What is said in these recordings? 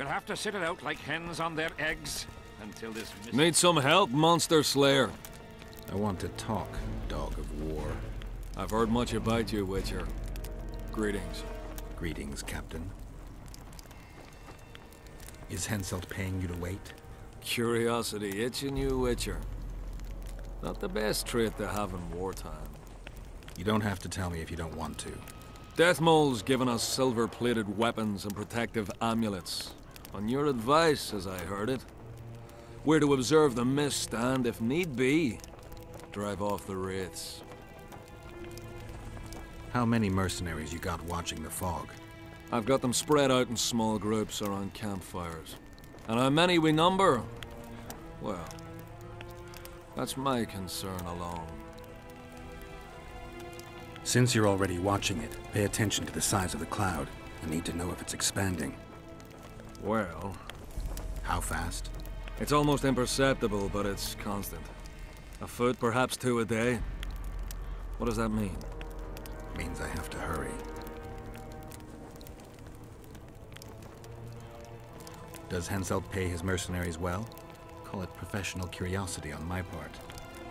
We'll have to sit it out like hens on their eggs until this... Need some help, Monster Slayer? I want to talk, dog of war. I've heard much about you, Witcher. Greetings. Greetings, Captain. Is Henselt paying you to wait? Curiosity itching you, Witcher. Not the best trait to have in wartime. You don't have to tell me if you don't want to. Deathmole's given us silver-plated weapons and protective amulets. On your advice, as I heard it. We're to observe the mist and, if need be, drive off the wraiths. How many mercenaries you got watching the fog? I've got them spread out in small groups around campfires. And how many we number? Well, that's my concern alone. Since you're already watching it, pay attention to the size of the cloud. I need to know if it's expanding. Well... How fast? It's almost imperceptible, but it's constant. A foot, perhaps 2 a day. What does that mean? Means I have to hurry. Does Henselt pay his mercenaries well? Call it professional curiosity on my part.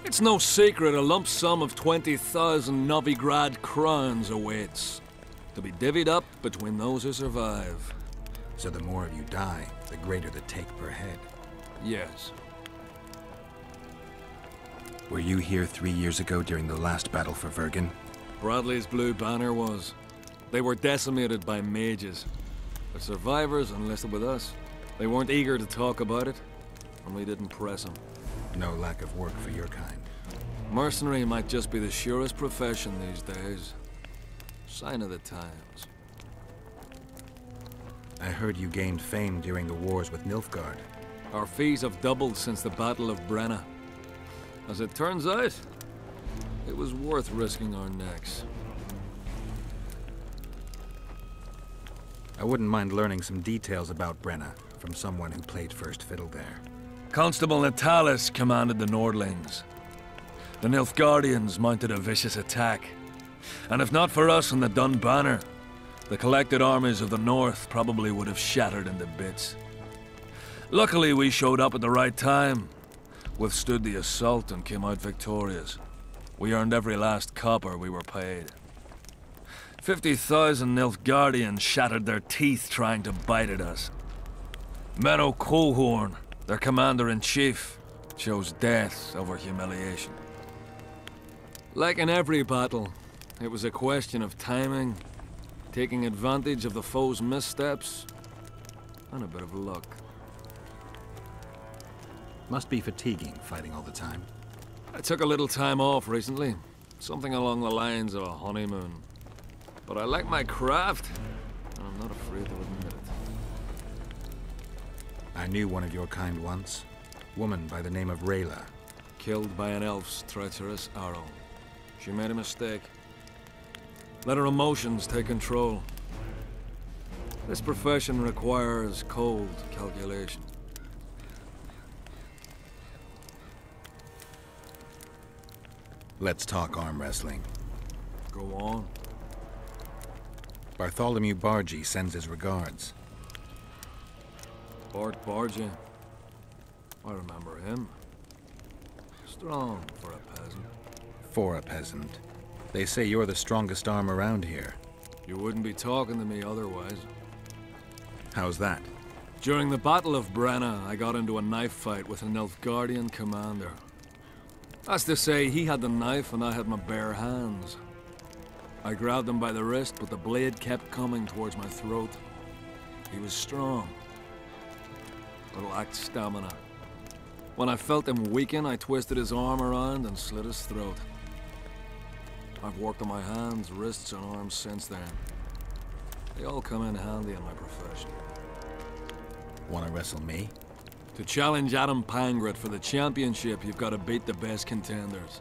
It's no secret a lump sum of 20,000 Novigrad crowns awaits. To be divvied up between those who survive. So the more of you die, the greater the take per head. Yes. Were you here 3 years ago during the last battle for Vergen? Bradley's Blue Banner was. They were decimated by mages. The survivors enlisted with us. They weren't eager to talk about it, and we didn't press them. No lack of work for your kind. Mercenary might just be the surest profession these days. Sign of the times. I heard you gained fame during the wars with Nilfgaard. Our fees have doubled since the Battle of Brenna. As it turns out, it was worth risking our necks. I wouldn't mind learning some details about Brenna from someone who played first fiddle there. Constable Natalis commanded the Nordlings. The Nilfgaardians mounted a vicious attack. And if not for us and the Dun Banner, the collected armies of the North probably would have shattered into bits. Luckily, we showed up at the right time, withstood the assault and came out victorious. We earned every last copper we were paid. 50,000 Nilfgaardians shattered their teeth trying to bite at us. Menno Colhorn, their commander-in-chief, chose death over humiliation. Like in every battle, it was a question of timing, taking advantage of the foe's missteps, and a bit of luck. Must be fatiguing, fighting all the time. I took a little time off recently. Something along the lines of a honeymoon. But I like my craft, and I'm not afraid to admit it. I knew one of your kind once. Woman by the name of Rayla. Killed by an elf's treacherous arrow. She made a mistake. Let her emotions take control. This profession requires cold calculation. Let's talk arm wrestling. Go on. Bartholomew Bargy sends his regards. Bart Bargy. I remember him. Strong for a peasant. For a peasant. They say you're the strongest arm around here. You wouldn't be talking to me otherwise. How's that? During the Battle of Brenna, I got into a knife fight with an Nilfgaardian commander. That's to say, he had the knife and I had my bare hands. I grabbed him by the wrist, but the blade kept coming towards my throat. He was strong, but lacked stamina. When I felt him weaken, I twisted his arm around and slit his throat. I've worked on my hands, wrists, and arms since then. They all come in handy in my profession. Wanna wrestle me? To challenge Adam Pangret for the championship, you've got to beat the best contenders.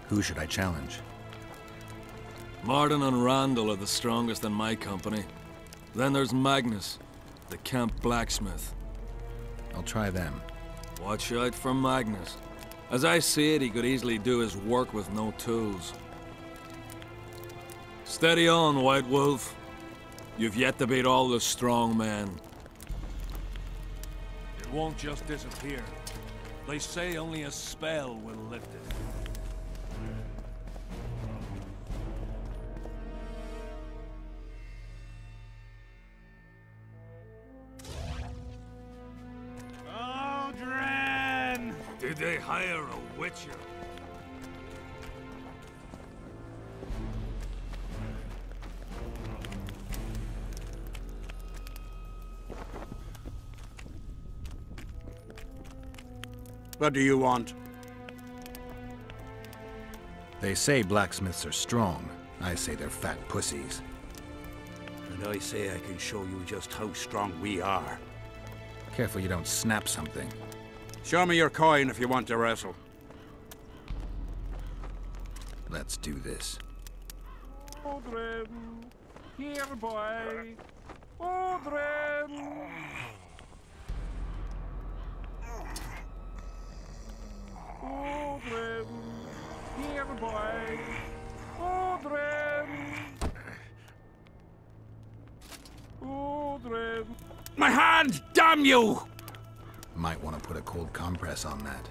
Who should I challenge? Martin and Randall are the strongest in my company. Then there's Magnus, the camp blacksmith. I'll try them. Watch out for Magnus. As I see it, he could easily do his work with no tools. Steady on, White Wolf. You've yet to beat all the strong men. It won't just disappear. They say only a spell will lift it. Aldrin! Did they hire a witcher? What do you want? They say blacksmiths are strong. I say they're fat pussies. And I say I can show you just how strong we are. Careful you don't snap something. Show me your coin if you want to wrestle. Let's do this. Aldrin! Here, boy! Aldrin! Aldrin! Here, boy! Aldrin! Aldrin! My hand! Damn you! Might want to put a cold compress on that.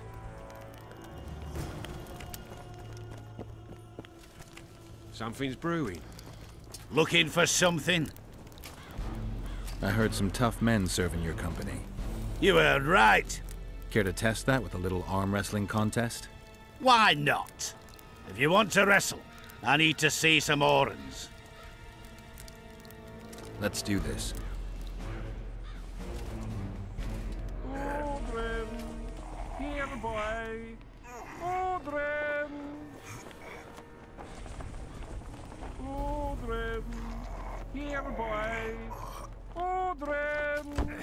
Something's brewing. Looking for something? I heard some tough men serving your company. You heard right. Care to test that with a little arm wrestling contest? Why not? If you want to wrestle, I need to see some Orans. Let's do this. Aldrin! Here, boy! Aldrin! Aldrin! Here, boy! Aldrin!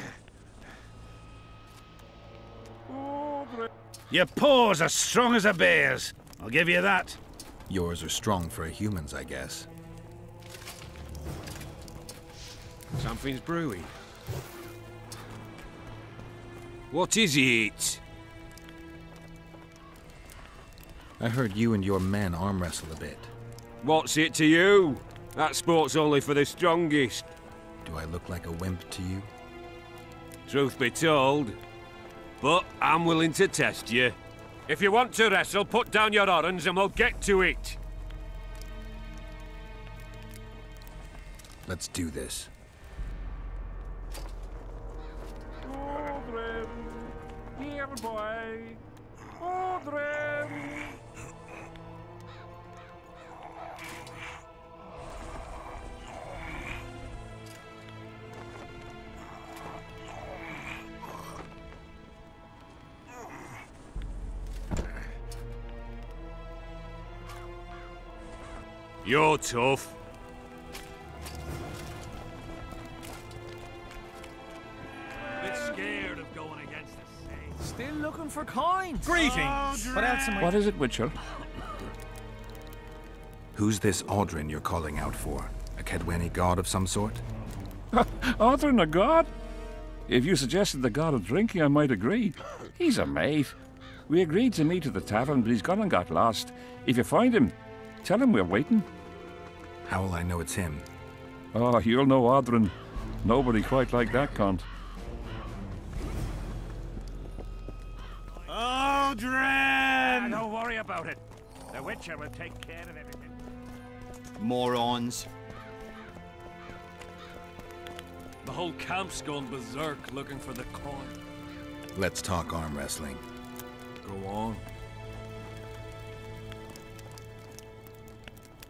Aldrin! Your paws are strong as a bear's. I'll give you that. Yours are strong for a human's, I guess. Something's brewing. What is it? I heard you and your men arm wrestle a bit. What's it to you? That sport's only for the strongest. Do I look like a wimp to you? Truth be told. But I'm willing to test you. If you want to wrestle, put down your Orans and we'll get to it. Let's do this. Aldrin! Here, boy! Aldrin! You're tough. Bit scared of going against the Saints. Still looking for coins? Greetings! What else am I... What is it, Witcher? Who's this Aldrin you're calling out for? A Kedweni god of some sort? Aldrin, a god? If you suggested the god of drinking, I might agree. He's a mate. We agreed to meet at the tavern, but he's gone and got lost. If you find him, tell him we're waiting. How will I know it's him? Oh, you'll know Aldrin. Nobody quite like that cunt. Aldrin! Don't worry about it. The Witcher will take care of everything. Morons. The whole camp's gone berserk looking for the coin. Let's talk arm wrestling. Go on.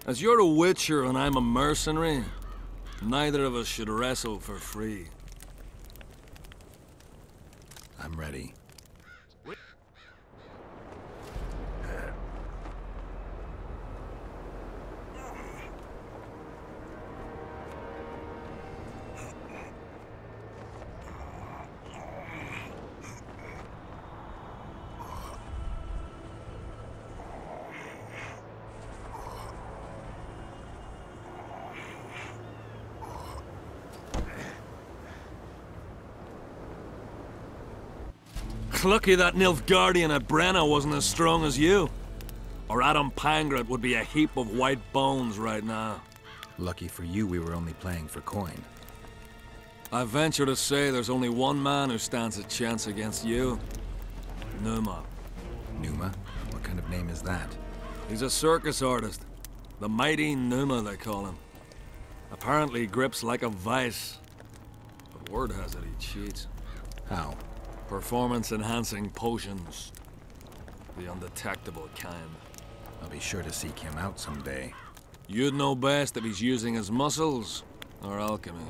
As you're a witcher and I'm a mercenary, neither of us should wrestle for free. I'm ready. Lucky that Nilfgaardian at Brenna wasn't as strong as you. Or Adam Pangrat would be a heap of white bones right now. Lucky for you, we were only playing for coin. I venture to say there's only one man who stands a chance against you. Numa. Numa? What kind of name is that? He's a circus artist. The mighty Numa, they call him. Apparently he grips like a vice. But word has it he cheats. How? Performance-enhancing potions. The undetectable kind. I'll be sure to seek him out someday. You'd know best if he's using his muscles or alchemy.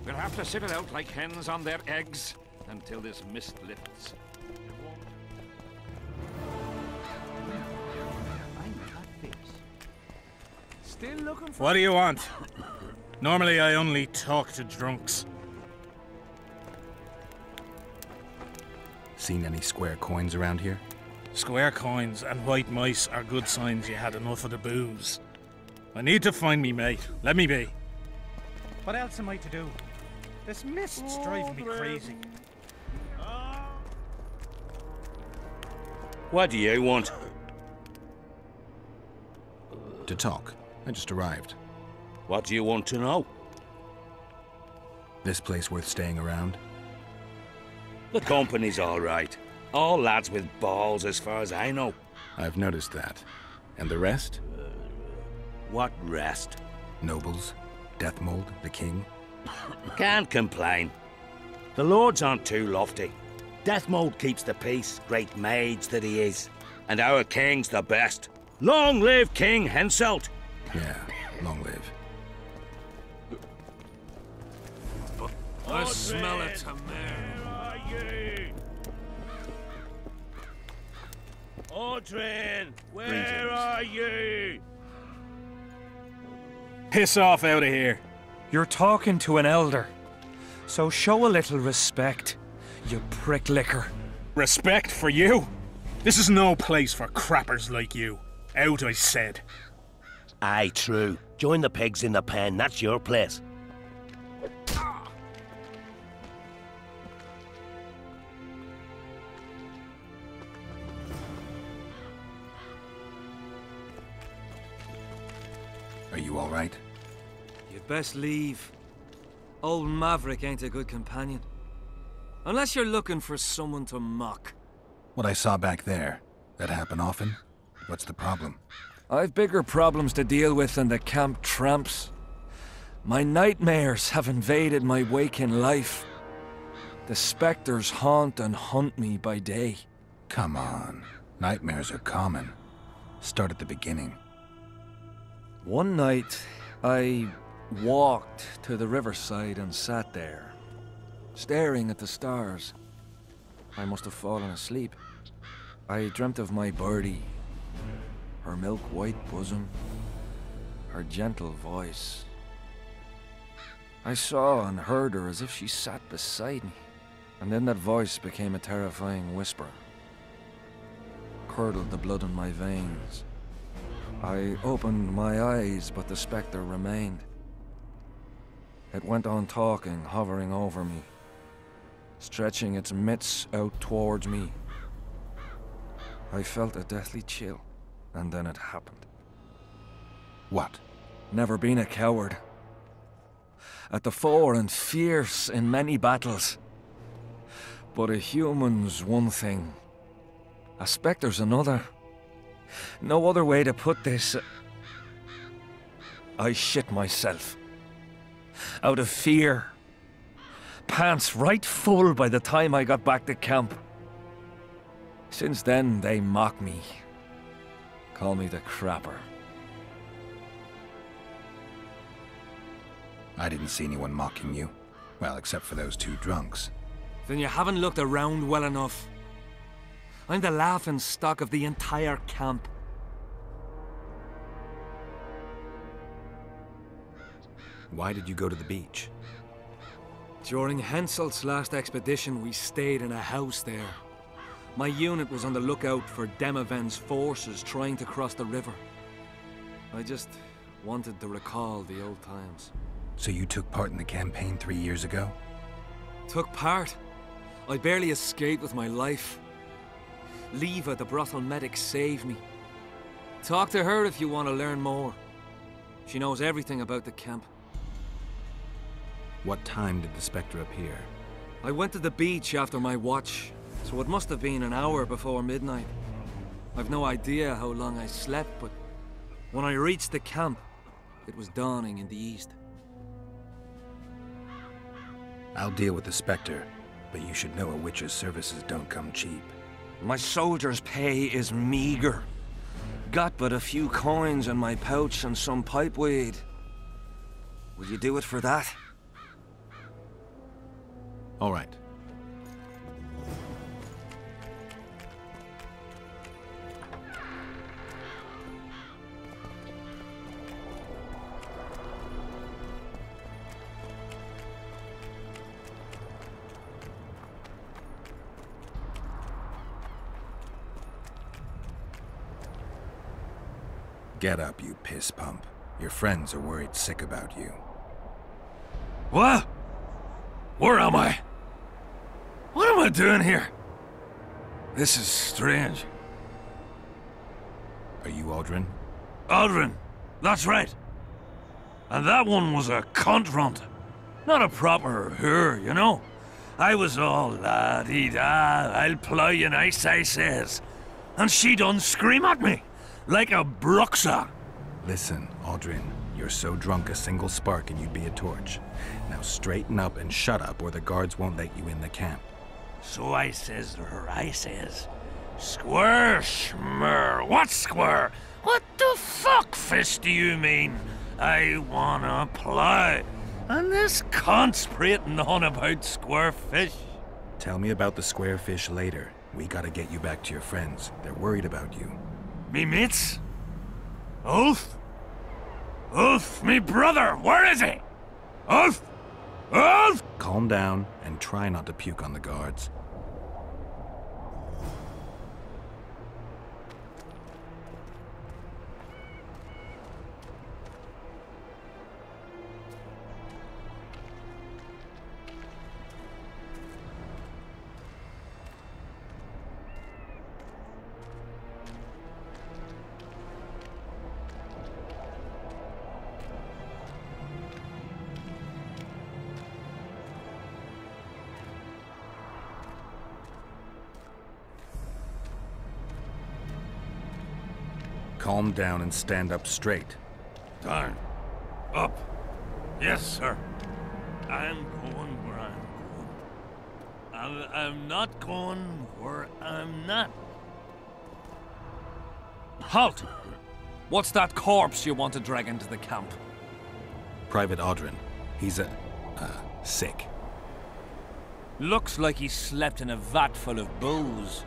We'll have to sit it out like hens on their eggs until this mist lifts. Still looking for... What do you want? Normally I only talk to drunks. Seen any square coins around here? Square coins and white mice are good signs you had enough of the booze. I need to find me mate. Let me be. What else am I to do? This mist's driving me crazy. What do you want? To talk. I just arrived. What do you want to know? This place worth staying around? The company's all right. All lads with balls as far as I know. I've noticed that. And the rest? What rest? Nobles? Deathmold? The king? Can't complain. The lords aren't too lofty. Deathmold keeps the peace, great mage that he is. And our king's the best. Long live King Henselt! Yeah, long live. I smell it, Tamir. Audrin, where are you? Piss off out of here. You're talking to an elder, so show a little respect, you prick licker. Respect for you? This is no place for crappers like you. Out, I said. Aye, true. Join the pigs in the pen, that's your place. Are you all right? You'd best leave. Old Maverick ain't a good companion. Unless you're looking for someone to mock. What I saw back there, that happen often? What's the problem? I've bigger problems to deal with than the camp tramps. My nightmares have invaded my waking life. The specters haunt and hunt me by day. Come on. Nightmares are common. Start at the beginning. One night, I walked to the riverside and sat there, staring at the stars. I must have fallen asleep. I dreamt of my birdie, her milk-white bosom, her gentle voice. I saw and heard her as if she sat beside me, and then that voice became a terrifying whisper, curdled the blood in my veins. I opened my eyes, but the spectre remained. It went on talking, hovering over me, stretching its mitts out towards me. I felt a deathly chill, and then it happened. What? Never been a coward. At the fore and fierce in many battles. But a human's one thing, a spectre's another. No other way to put this. I shit myself. Out of fear. Pants right full by the time I got back to camp. Since then, they mock me. Call me the crapper. I didn't see anyone mocking you. Well, except for those two drunks. Then you haven't looked around well enough. I'm the laughing stock of the entire camp. Why did you go to the beach? During Henselt's last expedition, we stayed in a house there. My unit was on the lookout for Demoven's forces trying to cross the river. I just wanted to recall the old times. So you took part in the campaign 3 years ago? Took part? I barely escaped with my life. Leva, the brothel medic, saved me. Talk to her if you want to learn more. She knows everything about the camp. What time did the Spectre appear? I went to the beach after my watch, so it must have been an hour before midnight. I've no idea how long I slept, but when I reached the camp, it was dawning in the east. I'll deal with the Spectre, but you should know a witch's services don't come cheap. My soldier's pay is meager. Got but a few coins in my pouch and some pipeweed. Will you do it for that? All right. Get up, you piss pump. Your friends are worried sick about you. What? Where am I? What am I doing here? This is strange. Are you Aldrin? Aldrin, that's right. And that one was a cunt runt. Not a proper her, you know. I was all la-dee-da, I'll plow you nice, I says. And she done scream at me, like a bruxa. Listen, Aldrin, you're so drunk a single spark and you'd be a torch. Now straighten up and shut up or the guards won't let you in the camp. So I says to her, I says, Square, schmer, what square? What the fuck, fish, do you mean? I wanna plow. And this cunt's prating on about square fish. Tell me about the square fish later. We gotta get you back to your friends. They're worried about you. Me mates? Ulf? Ulf, me brother, where is he? Ulf? Ulf! Calm down and try not to puke on the guards. Calm down and stand up straight. Down. Up. Yes, sir. I'm going where I'm going. And I'm not going where I'm not. Halt! What's that corpse you want to drag into the camp? Private Aldrin. He's sick. Looks like he slept in a vat full of booze.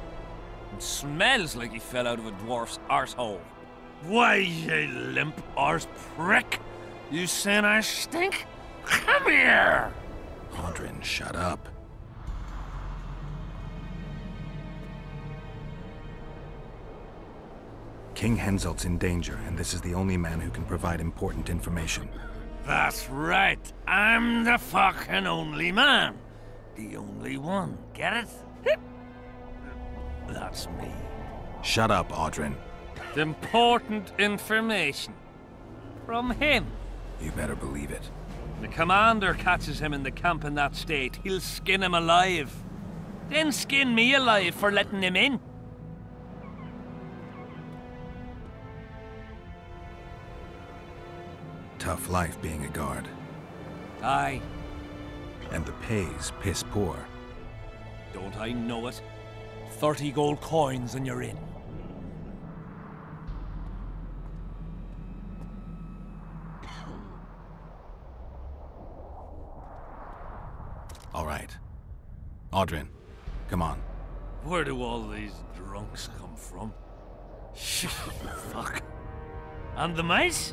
And smells like he fell out of a dwarf's arsehole. Why, you limp arse prick? You saying I stink? Come here! Aldrin, shut up. King Henselt's in danger, and this is the only man who can provide important information. That's right. I'm the fucking only man. The only one. Get it? That's me. Shut up, Aldrin. Important information. From him. You better believe it. The commander catches him in the camp in that state. He'll skin him alive. Then skin me alive for letting him in. Tough life being a guard. Aye. And the pay's piss poor. Don't I know it? 30 gold coins and you're in. All right. Aldrin, come on. Where do all these drunks come from? Fuck. And the mice?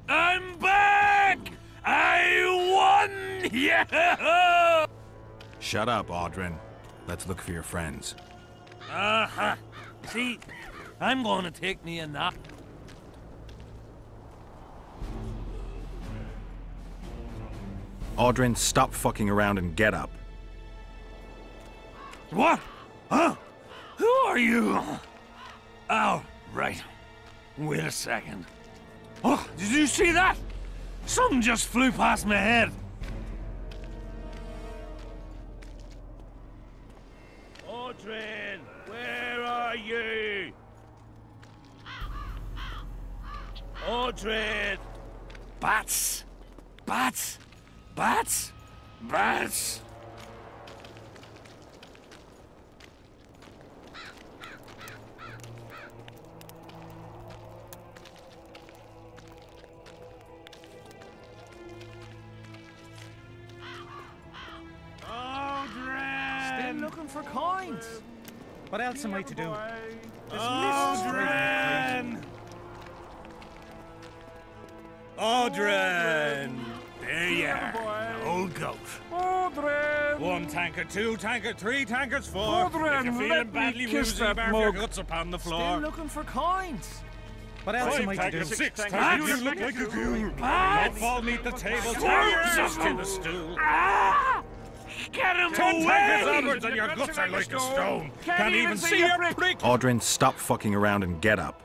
I'm back! I won! Yeah! Shut up, Aldrin. Let's look for your friends. Uh-huh. See, I'm going to take me a nap. Aldrin, stop fucking around and get up. What? Huh? Who are you? Oh, right. Wait a second. Oh, did you see that? Something just flew past my head. Audrin, where are you? Audrin! Bats! Bats! Bats! Bats! Still looking for coins. What else am I to do? This Audrin! Audrin! There you are, the old goat. Audrin! 1 tankard, 2 tankard, 3 tankards, 4. Audrin, If you're feeling let me badly kiss woozy, that barf your mug. guts upon the Still floor. looking for coins. What else 5 am I to do? tankards, 6 Bats! tankards, you look like a ghoul. Don't fall neath the table, Bats! tie your ass to the stool. Ah! Get him 10 away! tankards onwards and your guts are like a stone. Can't even see your prick. Audrin, stop fucking around and get up.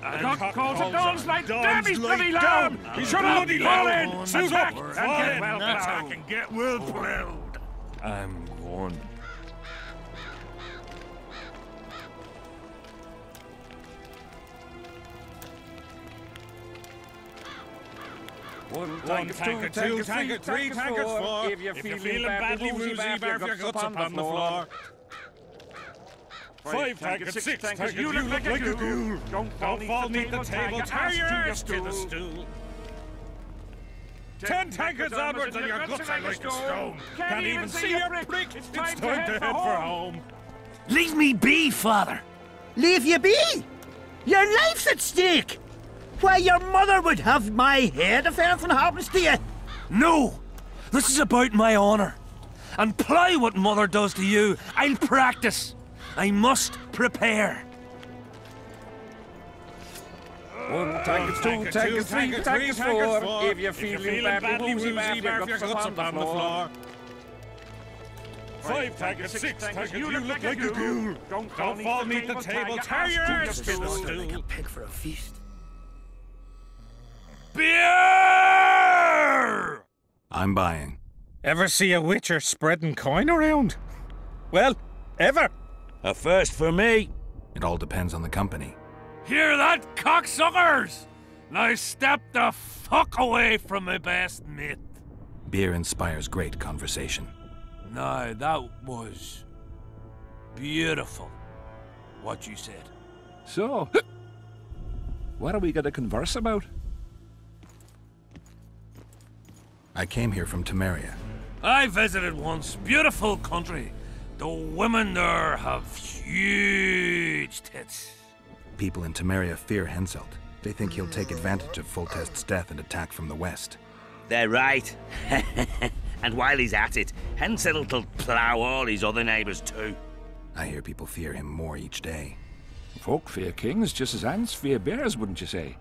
Cock calls at dawn's light. Dawn's Damn, he's bloody light, loud. damn. Shut up, Bloody fall loud. in. Suit Attack up, and fall get in, well attack plowed. and get well plowed. I'm going. One tankard, 2 tankard, 3 tankards, 4. If you're feeling badly woozy, barf your guts upon the floor. 5 tankards, 6 tankards, you look like a ghoul. Don't fall neath the table, tie your ass to the stool. 10 tankards onwards and your guts are like a stone. Can't even see your prick. It's time to head for home. Leave me be, father. Leave you be? Your life's at stake. Why, your mother would have my head if anything happens to you. No! This is about my honor. And ply what mother does to you, I'll practice. I must prepare. 1 tankard, 2 tankard, 3 tankard, 4. If you're feeling badly woozy, barf your guts upon the floor. 5 tankards, 6 tankards, you look like a ghoul. Don't fall neath the table, tie your ass to the stool. Pig for a feast. Beer! I'm buying. Ever see a witcher spreading coin around? Well, ever. A first for me. It all depends on the company. Hear that, cocksuckers? Now step the fuck away from my best mate. Beer inspires great conversation. Now, that was beautiful, what you said. So, what are we going to converse about? I came here from Temeria. I visited once. Beautiful country. The women there have huge tits. People in Temeria fear Henselt. They think he'll take advantage of Foltest's death and attack from the west. They're right. And while he's at it, Henselt will plough all his other neighbours too. I hear people fear him more each day. Folk fear kings just as ants fear bears, wouldn't you say?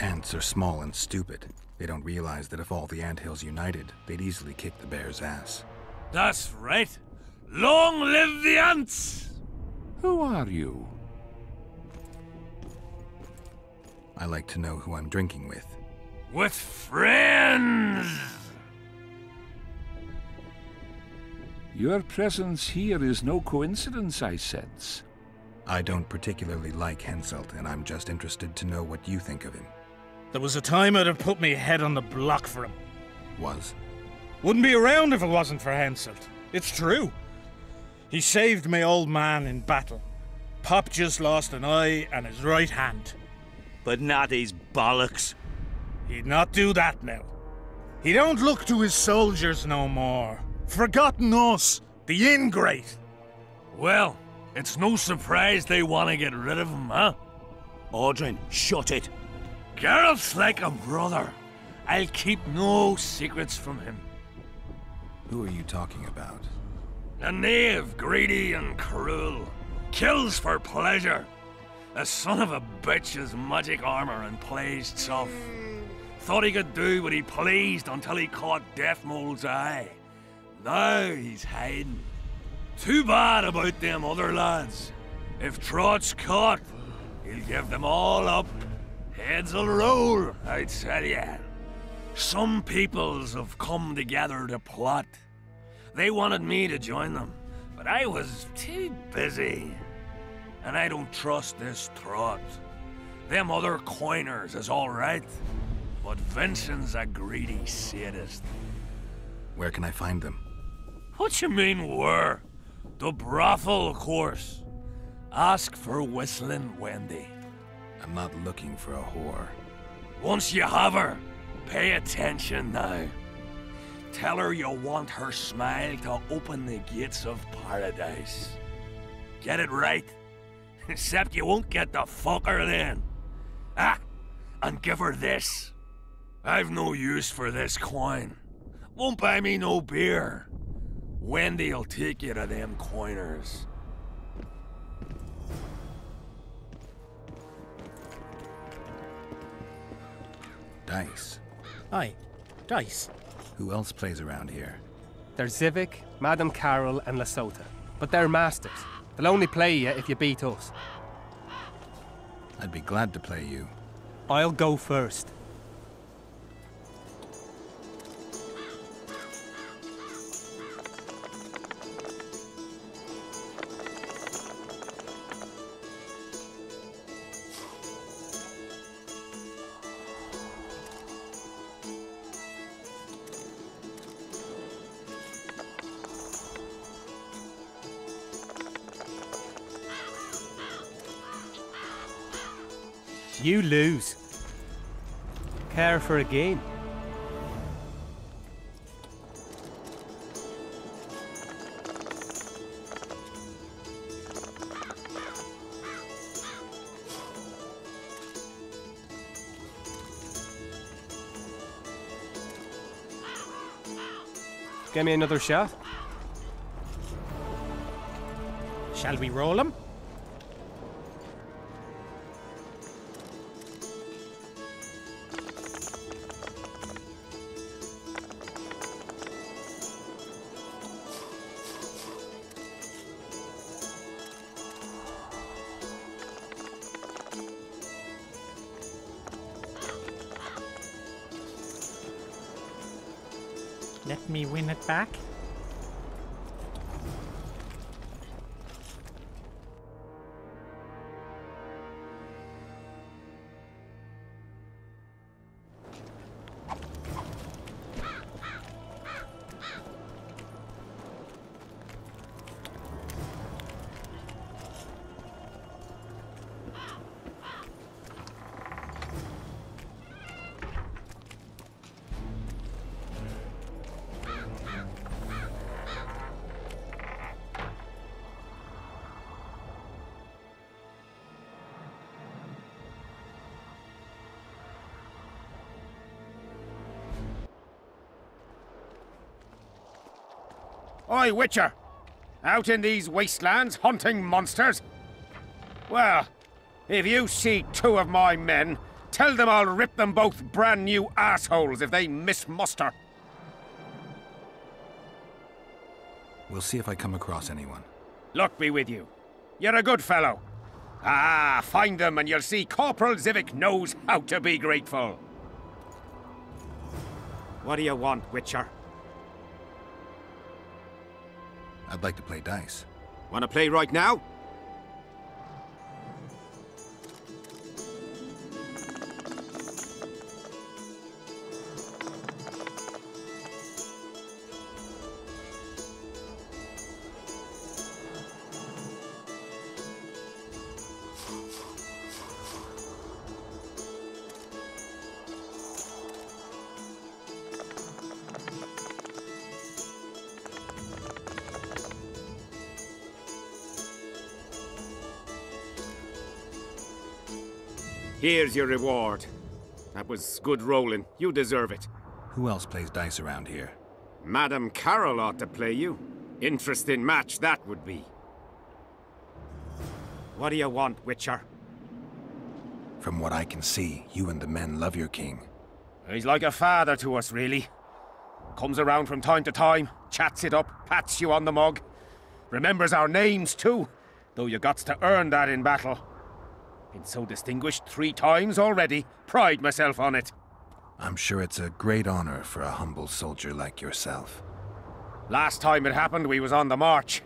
Ants are small and stupid. They don't realize that if all the anthills united, they'd easily kick the bear's ass. That's right. Long live the ants! Who are you? I like to know who I'm drinking with. With friends! Your presence here is no coincidence, I sense. I don't particularly like Henselt, and I'm just interested to know what you think of him. There was a time I'd have put me head on the block for him. Was? Wouldn't be around if it wasn't for Henselt. It's true. He saved my old man in battle. Pop just lost an eye and his right hand. But not his bollocks. He'd not do that now. He don't look to his soldiers no more. Forgotten us, the ingrate. Well, it's no surprise they want to get rid of him, huh? Audrin, shut it. Geralt's like a brother. I'll keep no secrets from him. Who are you talking about? A knave, greedy and cruel. Kills for pleasure. A son of a bitch has magic armor and plays tough. Thought he could do what he pleased until he caught Deathmold's eye. Now he's hiding. Too bad about them other lads. If Trot's caught, he'll give them all up. Heads'll roll, I tell ya. Some peoples have come together to plot. They wanted me to join them, but I was too busy. And I don't trust this Trot. Them other coiners is all right, but Vincent's a greedy sadist. Where can I find them? What you mean, where? The brothel, of course. Ask for Whistling Wendy. I'm not looking for a whore. Once you have her, pay attention now. Tell her you want her smile to open the gates of paradise. Get it right? Except you won't get the fucker then. Ah, and give her this. I've no use for this coin. Won't buy me no beer. Wendy'll take you to them coiners. Dice. Aye, dice. Who else plays around here? There's Zivik, Madame Carol, and Lesota. But they're masters. They'll only play you if you beat us. I'd be glad to play you. I'll go first. You lose. Care for a game? Give me another shot. Shall we roll him? Let me win it back. Oi, Witcher! Out in these wastelands hunting monsters? Well, if you see two of my men, tell them I'll rip them both brand new assholes if they miss muster. We'll see if I come across anyone. Luck be with you. You're a good fellow. Ah, find them and you'll see Corporal Zivik knows how to be grateful. What do you want, Witcher? I'd like to play dice. Want to play right now? Here's your reward. That was good rolling. You deserve it. Who else plays dice around here? Madame Carol ought to play you. Interesting match that would be. What do you want, Witcher? From what I can see, you and the men love your king. He's like a father to us, really. Comes around from time to time, chats it up, pats you on the mug. Remembers our names too, though you gots to earn that in battle. Been so distinguished 3 times already. Pride myself on it. I'm sure it's a great honor for a humble soldier like yourself. Last time it happened, we was on the march.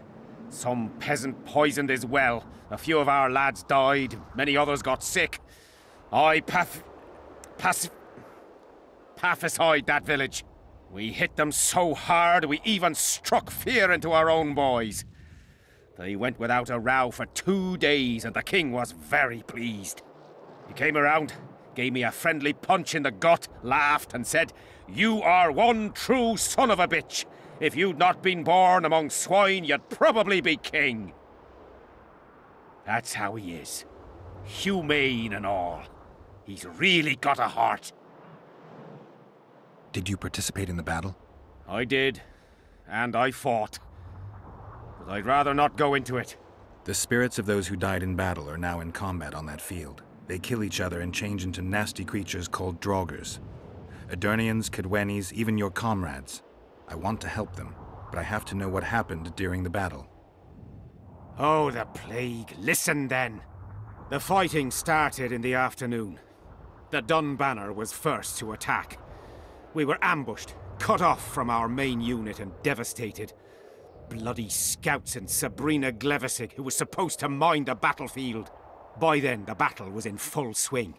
Some peasant poisoned his well. A few of our lads died. Many others got sick. I pacified that village. We hit them so hard, we even struck fear into our own boys. They went without a row for 2 days, and the king was very pleased. He came around, gave me a friendly punch in the gut, laughed and said, "You are one true son of a bitch. If you'd not been born among swine, you'd probably be king." That's how he is. Humane and all. He's really got a heart. Did you participate in the battle? I did. And I fought. But I'd rather not go into it. The spirits of those who died in battle are now in combat on that field. They kill each other and change into nasty creatures called Draugrs. Aedirnians, Kaedwenis, even your comrades. I want to help them, but I have to know what happened during the battle. Oh, the plague. Listen then. The fighting started in the afternoon. The Dun Banner was first to attack. We were ambushed, cut off from our main unit and devastated. Bloody scouts and Sabrina Glevissig, who was supposed to mind the battlefield. By then, the battle was in full swing.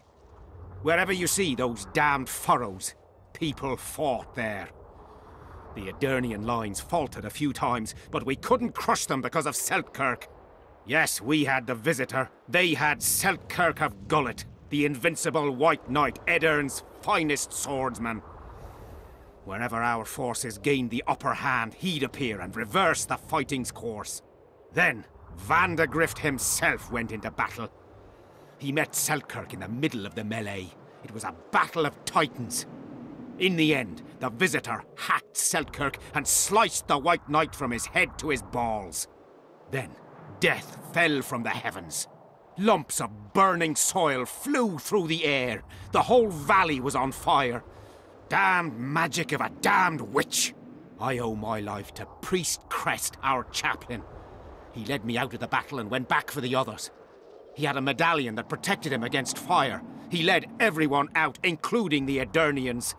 Wherever you see those damned furrows, people fought there. The Aedirnian lines faltered a few times, but we couldn't crush them because of Seltkirk. Yes, we had the Visitor. They had Seltkirk of Gullet, the invincible White Knight, Edirn's finest swordsman. Wherever our forces gained the upper hand, he'd appear and reverse the fighting's course. Then, Vandegrift himself went into battle. He met Seltkirk in the middle of the melee. It was a battle of titans. In the end, the Visitor hacked Seltkirk and sliced the White Knight from his head to his balls. Then, death fell from the heavens. Lumps of burning soil flew through the air. The whole valley was on fire. Damned magic of a damned witch. I owe my life to Priest Crest, our chaplain. He led me out of the battle and went back for the others. He had a medallion that protected him against fire. He led everyone out, including the Aedirnians.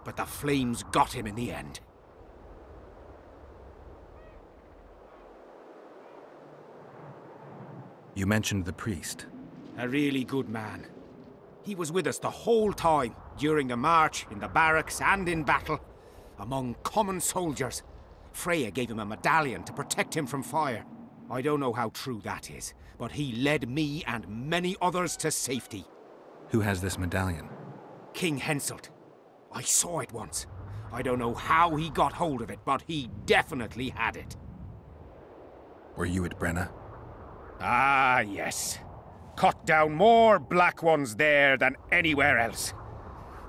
But the flames got him in the end. You mentioned the priest. A really good man. He was with us the whole time, during the march, in the barracks, and in battle. Among common soldiers. Freya gave him a medallion to protect him from fire. I don't know how true that is, but he led me and many others to safety. Who has this medallion? King Henselt. I saw it once. I don't know how he got hold of it, but he definitely had it. Were you at Brenna? Ah, yes. Cut down more Black Ones there than anywhere else.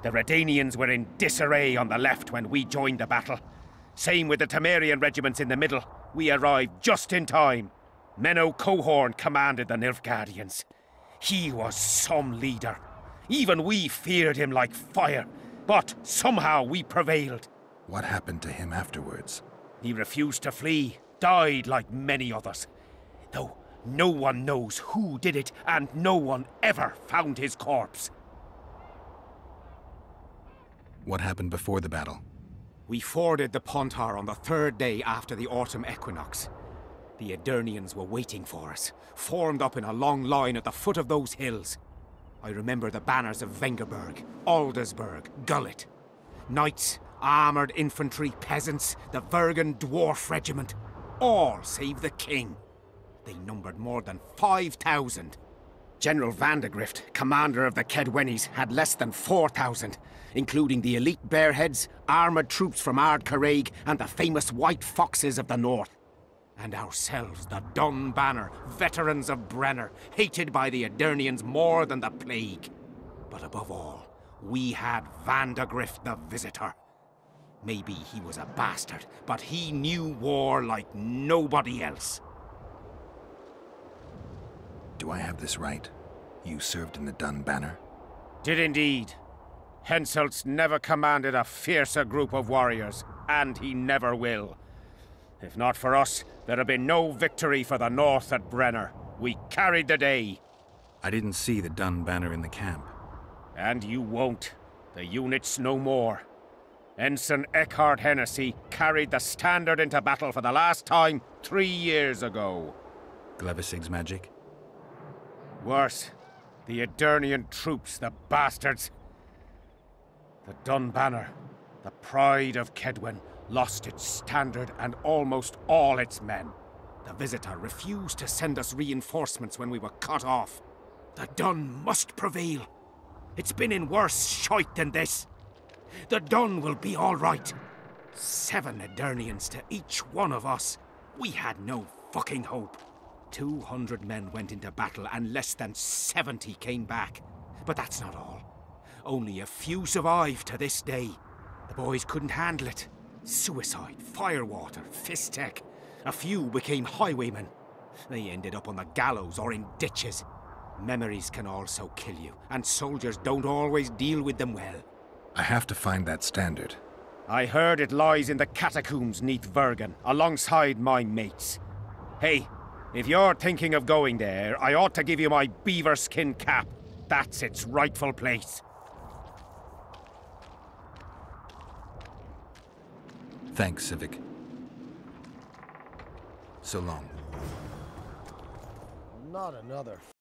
The Redanians were in disarray on the left when we joined the battle. Same with the Temerian regiments in the middle. We arrived just in time. Menno Cohorn commanded the Nilfgaardians. He was some leader. Even we feared him like fire. But somehow we prevailed. What happened to him afterwards? He refused to flee, died like many others. Though no one knows who did it, and no one ever found his corpse. What happened before the battle? We forded the Pontar on the 3rd day after the autumn equinox. The Aedirnians were waiting for us, formed up in a long line at the foot of those hills. I remember the banners of Vengerberg, Aldersburg, Gullet. Knights, armoured infantry, peasants, the Vergen Dwarf Regiment. All save the king. They numbered more than 5,000. General Vandegrift, commander of the Kaedwenis, had less than 4,000, including the elite Bearheads, armoured troops from Ard Caraig, and the famous White Foxes of the north. And ourselves, the Dun Banner, veterans of Brenner, hated by the Aedirnians more than the plague. But above all, we had Vandegrift the Visitor. Maybe he was a bastard, but he knew war like nobody else. Do I have this right? You served in the Dun Banner? Did indeed. Henselt's never commanded a fiercer group of warriors, and he never will. If not for us, there'd have been no victory for the North at Brenner. We carried the day. I didn't see the Dun banner in the camp. And you won't. The unit's no more. Ensign Eckhart Hennessy carried the standard into battle for the last time 3 years ago. Glevisig's magic? Worse. The Edirnian troops, the bastards. The Dun banner, the pride of Kedwen, lost its standard and almost all its men. The Visitor refused to send us reinforcements when we were cut off. The Dun must prevail. It's been in worse shite than this. The Dun will be all right. 7 Edirnians to each one of us. We had no fucking hope. 200 men went into battle and less than 70 came back. But that's not all. Only a few survived to this day. The boys couldn't handle it. Suicide, firewater, fistek. A few became highwaymen. They ended up on the gallows or in ditches. Memories can also kill you, and soldiers don't always deal with them well. I have to find that standard. I heard it lies in the catacombs neath Vergen, alongside my mates. Hey, if you're thinking of going there, I ought to give you my beaver skin cap. That's its rightful place. Thanks, Civic. So long. Not another